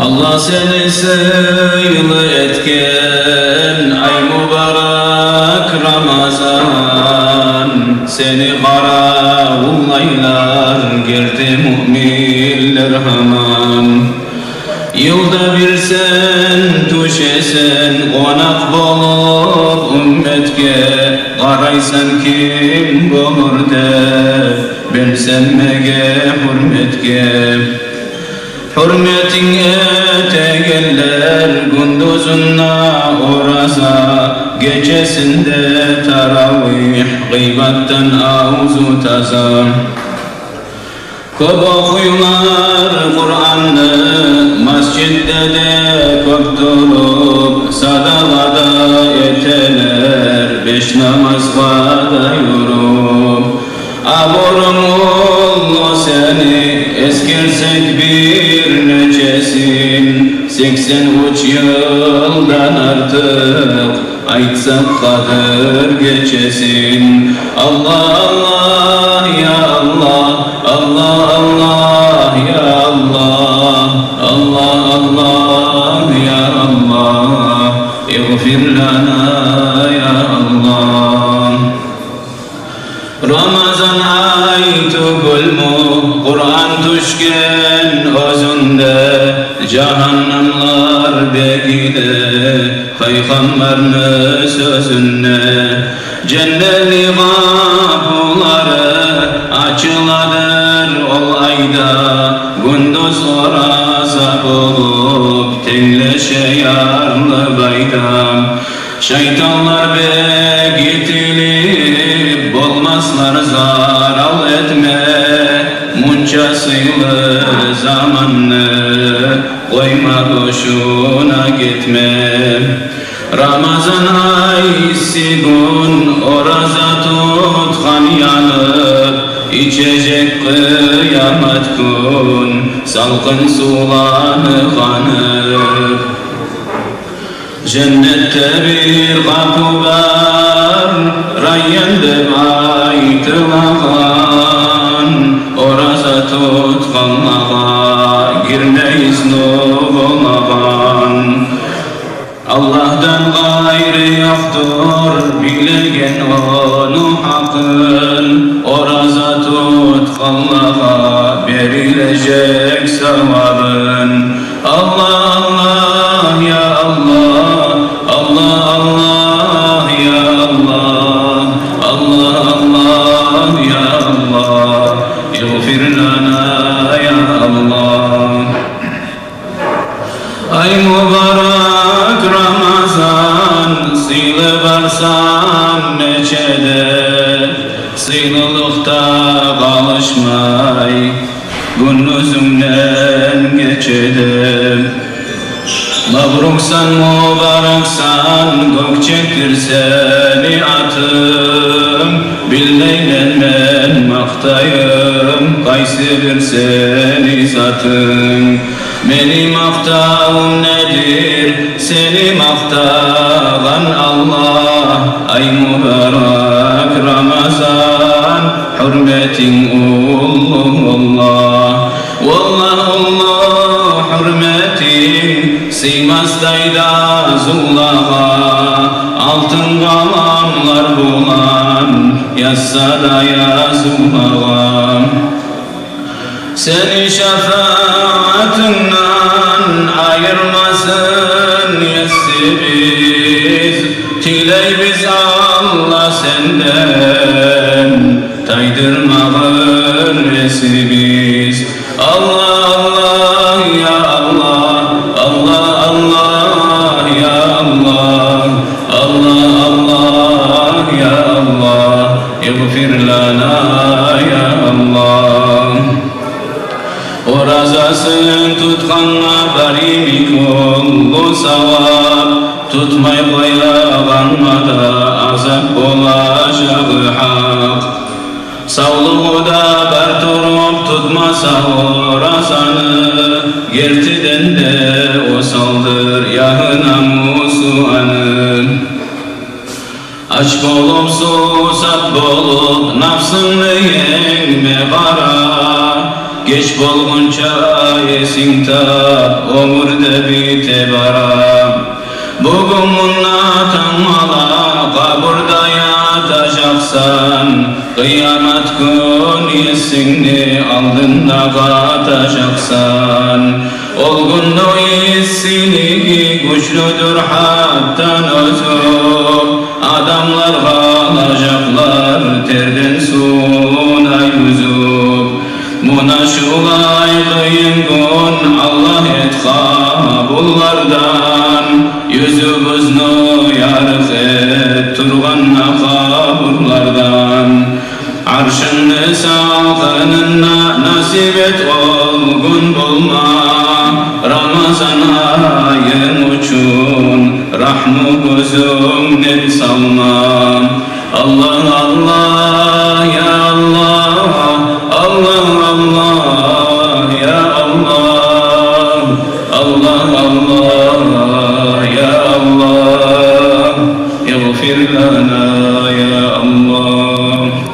Allah seni sayılı etken ay mübarek Ramazan, seni karavullaylar girdi müminler haman. Yılda bir sen düşesen konak bulup ümmetke, karaysan kim bulur de ben senmege hürmetke. Hürmetin etegeller gündüzünna oraza, gecesinde taravih gıybattan ağzı taza. Köp okuylar Kur'an'ı, mascidde de köp durup, sadakada yeteler, beş namazga da yorup. Aborumullu seni eskirsek bir neçesin, 83 yıldan artık aytsak kadır geçesin. Allah Allah ya Allah, Allah Allah ya Allah, Allah Allah ya Allah, iğfir lana ya Allah. Ramazan ay tugulmu, Kur'an düşken özünde, cahannamlar begide, Peygamber'in sözünde. Cennetli kapıları açıladır ol ayda, gündüz oraza bulup, tenleşe yarlı baydam. Şeytanlar begitilip, bolmaslar zaral etme, munçasıylı zamanını koyma boşuna gitme. Ramazan aysi gün oraza tutkan yanıp, içecek kıyamet gün salkın sulanı kanıp. Cennette bir kapı var, Rayyan deb aytılgan, oraza tutkanlaga girmeyiz nur olmagan. Allah'tan gayrı yoktur, bilegen onu hakkın, oraza tutkanlaga verilecek sevabın. Allah Allah ya Allah, Allah Allah ya Allah, Allah Allah ya Allah, iğfir lana ya Allah. Ay mübarek Ramazan, sıylı varsan neçede, sıylılıkta kalışmay, gündüzümden geçedem. Mabruksan mübareksan, gökçektir seni atım, bilmeylen men maktayım, kaysidir seni zatım. Beni maktağım nedir, seni maktağan Allah, ay mübarek Ramazan, hürmetin ulullah. Vallah Allah hürmetin, sığmaz dayda zullaha, altın kalamlar bulan, yazsa da yazılmağa. Seni şefaatinden ayırmasın yesibiz, tiley biz Allah senden, taydırmağın nesibiz. Allah Allah ya Allah, Allah Allah ya Allah, Allah Allah ya Allah, iğfir lana ya Allah. Orazasın tutkanla barimi kullu savab, tutmay koyağanmada azap olacağı hak. Sağlığı da berturup tutmasa orazanı, gertiden de o saldır yağı namusu anı. Aç bolup susat bolup nafsını yengme kara, geç bolgunça esing tap, ömürde bite bara. Bugün munnatan mala kaburda yatacaksan, kıyamet gün esingni aldında katacaksan. Ol günde essiligi güçlüdür hattan özüp, adamlar kalacaklar terden suna yüzüp. Muna şulay kıyın gün Allah et kabullardan, yüzümüzünü yarık et turganna kaburlardan. Arşındı sağınına nasip et ol gün bulma, Ramazan ayın uçun rahmu gözümden salma. Allah Allah ya Allah, Allah Allah ya Allah, Allah Allah ya Allah, اغفر لنا يا الله.